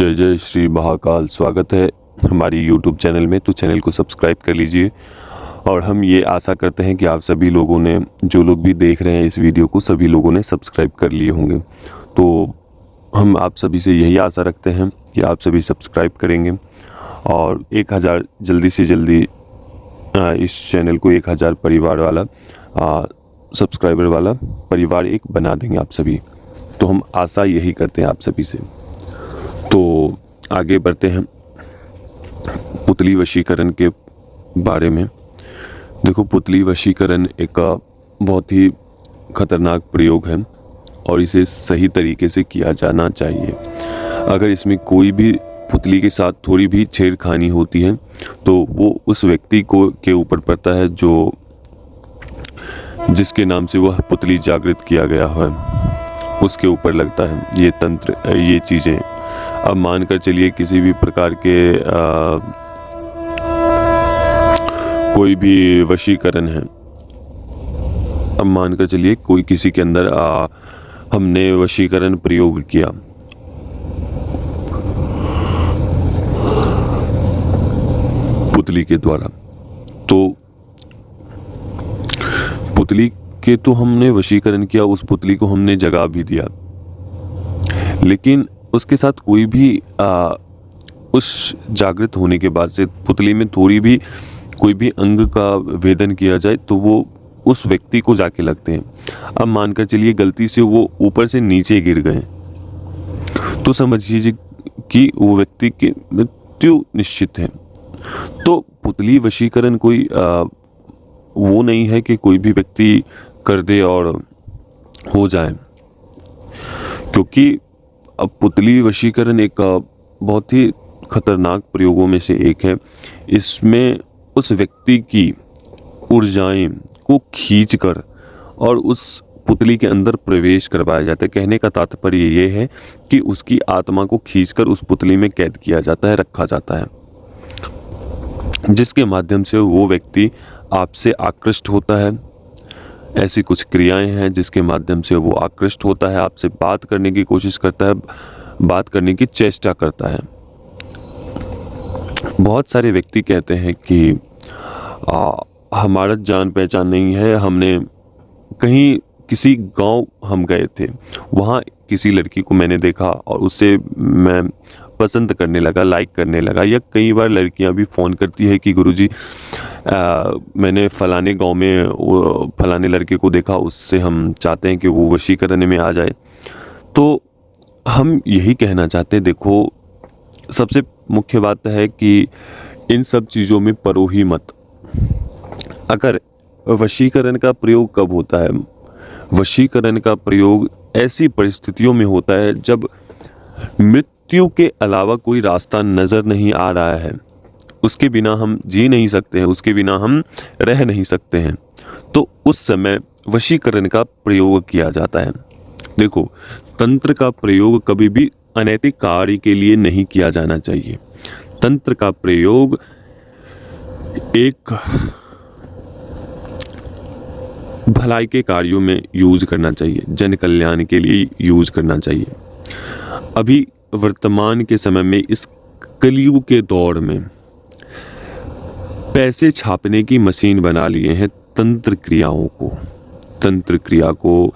जय जय श्री महाकाल। स्वागत है हमारी YouTube चैनल में। तो चैनल को सब्सक्राइब कर लीजिए और हम ये आशा करते हैं कि आप सभी लोगों ने, जो लोग भी देख रहे हैं इस वीडियो को, सभी लोगों ने सब्सक्राइब कर लिए होंगे। तो हम आप सभी से यही आशा रखते हैं कि आप सभी सब्सक्राइब करेंगे और 1000 जल्दी से जल्दी इस चैनल को 1000 परिवार वाला, सब्सक्राइबर वाला परिवार एक बना देंगे आप सभी। तो हम आशा यही करते हैं आप सभी से। तो आगे बढ़ते हैं पुतली वशीकरण के बारे में। देखो, पुतली वशीकरण एक बहुत ही खतरनाक प्रयोग है और इसे सही तरीके से किया जाना चाहिए। अगर इसमें कोई भी पुतली के साथ थोड़ी भी छेड़खानी होती है तो वो उस व्यक्ति को के ऊपर पड़ता है जो जिसके नाम से वह पुतली जागृत किया गया है, उसके ऊपर लगता है ये तंत्र, ये चीज़ें। अब मानकर चलिए किसी भी प्रकार के कोई भी वशीकरण है। अब मानकर चलिए कोई किसी के अंदर हमने वशीकरण प्रयोग किया, पुतली के द्वारा। तो पुतली के तो हमने वशीकरण किया, उस पुतली को हमने जगा भी दिया, लेकिन उसके साथ कोई भी उस जागृत होने के बाद से पुतली में थोड़ी भी कोई भी अंग का वेदन किया जाए तो वो उस व्यक्ति को जाके लगते हैं। अब मानकर चलिए गलती से वो ऊपर से नीचे गिर गए तो समझिए कि वो व्यक्ति की मृत्यु निश्चित है। तो पुतली वशीकरण कोई वो नहीं है कि कोई भी व्यक्ति कर दे और हो जाए, क्योंकि अब पुतली वशीकरण एक बहुत ही खतरनाक प्रयोगों में से एक है। इसमें उस व्यक्ति की ऊर्जाएं को खींचकर और उस पुतली के अंदर प्रवेश करवाया जाता है। कहने का तात्पर्य ये है कि उसकी आत्मा को खींचकर उस पुतली में कैद किया जाता है, रखा जाता है, जिसके माध्यम से वो व्यक्ति आपसे आकृष्ट होता है। ऐसी कुछ क्रियाएं हैं जिसके माध्यम से वो आकृष्ट होता है, आपसे बात करने की कोशिश करता है, बात करने की चेष्टा करता है। बहुत सारे व्यक्ति कहते हैं कि हमारा जान पहचान नहीं है, हमने कहीं किसी गांव हम गए थे, वहाँ किसी लड़की को मैंने देखा और उससे मैं पसंद करने लगा, लाइक करने लगा। या कई बार लड़कियां भी फ़ोन करती है कि गुरुजी मैंने फ़लाने गांव में फ़लाने लड़के को देखा, उससे हम चाहते हैं कि वो वशीकरण में आ जाए। तो हम यही कहना चाहते हैं, देखो सबसे मुख्य बात है कि इन सब चीज़ों में परो ही मत। अगर वशीकरण का प्रयोग कब होता है? वशीकरण का प्रयोग ऐसी परिस्थितियों में होता है जब मृत्यु के अलावा कोई रास्ता नज़र नहीं आ रहा है, उसके बिना हम जी नहीं सकते हैं, उसके बिना हम रह नहीं सकते हैं, तो उस समय वशीकरण का प्रयोग किया जाता है। देखो, तंत्र का प्रयोग कभी भी अनैतिक कार्य के लिए नहीं किया जाना चाहिए। तंत्र का प्रयोग एक भलाई के कार्यों में यूज करना चाहिए, जन कल्याण के लिए यूज करना चाहिए। अभी वर्तमान के समय में, इस कलयुग के दौर में, पैसे छापने की मशीन बना लिए हैं तंत्र क्रियाओं को। तंत्र क्रिया को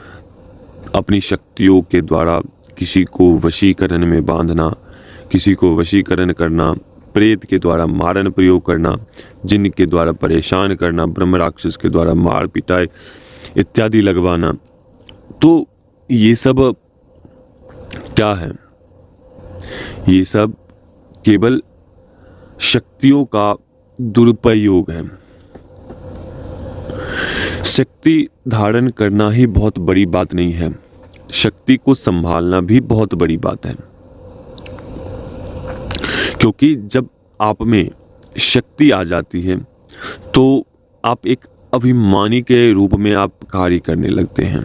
अपनी शक्तियों के द्वारा किसी को वशीकरण में बांधना, किसी को वशीकरण करना, प्रेत के द्वारा मारण प्रयोग करना, जिन्न के द्वारा परेशान करना, ब्रह्म राक्षस के द्वारा मार पिटाई इत्यादि लगवाना। तो ये सब क्या है? ये सब केवल शक्तियों का दुरुपयोग है। शक्ति धारण करना ही बहुत बड़ी बात नहीं है, शक्ति को संभालना भी बहुत बड़ी बात है। क्योंकि जब आप में शक्ति आ जाती है तो आप एक अभिमानी के रूप में आप कार्य करने लगते हैं।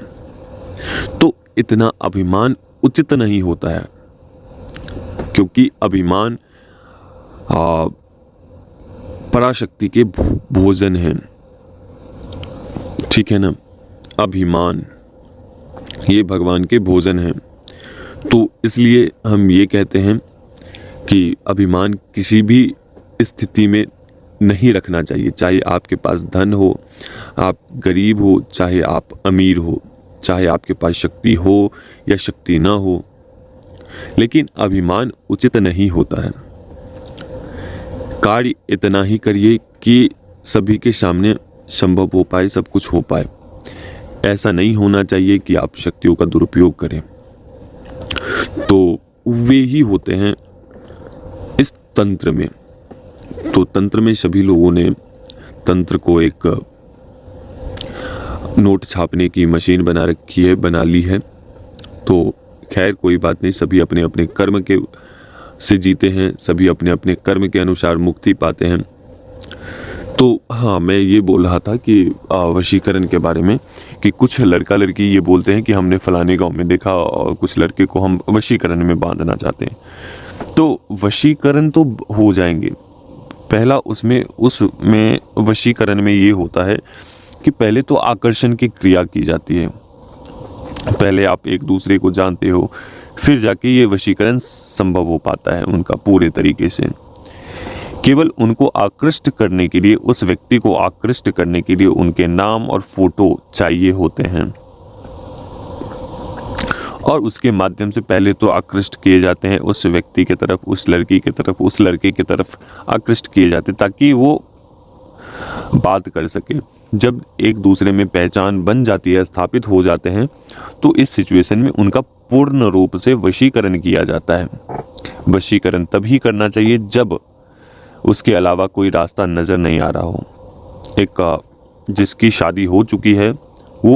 तो इतना अभिमान उचित नहीं होता है, क्योंकि अभिमान पराशक्ति के भोजन है, ठीक है ना। अभिमान ये भगवान के भोजन हैं। तो इसलिए हम ये कहते हैं कि अभिमान किसी भी स्थिति में नहीं रखना चाहिए, चाहे आपके पास धन हो, आप गरीब हो, चाहे आप अमीर हो, चाहे आपके पास शक्ति हो या शक्ति ना हो, लेकिन अभिमान उचित नहीं होता है। कार्य इतना ही करिए कि सभी के सामने संभव हो पाए, सब कुछ हो पाए। ऐसा नहीं होना चाहिए कि आप शक्तियों का दुरुपयोग करें। तो वे ही होते हैं इस तंत्र में। तो तंत्र में सभी लोगों ने तंत्र को एक नोट छापने की मशीन बना ली है। तो खैर कोई बात नहीं, सभी अपने अपने कर्म के से जीते हैं, सभी अपने अपने कर्म के अनुसार मुक्ति पाते हैं। तो हाँ, मैं ये बोल रहा था कि वशीकरण के बारे में, कि कुछ लड़का लड़की ये बोलते हैं कि हमने फलाने गांव में देखा और कुछ लड़के को हम वशीकरण में बांधना चाहते हैं। तो वशीकरण तो हो जाएंगे। पहला उसमें वशीकरण में ये होता है कि पहले तो आकर्षण की क्रिया की जाती है। पहले आप एक दूसरे को जानते हो, फिर जाके ये वशीकरण संभव हो पाता है उनका पूरे तरीके से। केवल उनको आकृष्ट करने के लिए, उस व्यक्ति को आकृष्ट करने के लिए उनके नाम और फोटो चाहिए होते हैं, और उसके माध्यम से पहले तो आकृष्ट किए जाते हैं उस व्यक्ति की तरफ, उस लड़की की तरफ, उस लड़के की तरफ आकृष्ट किए जाते ताकि वो बात कर सके। जब एक दूसरे में पहचान बन जाती है, स्थापित हो जाते हैं, तो इस सिचुएशन में उनका पूर्ण रूप से वशीकरण किया जाता है। वशीकरण तभी करना चाहिए जब उसके अलावा कोई रास्ता नज़र नहीं आ रहा हो। एक जिसकी शादी हो चुकी है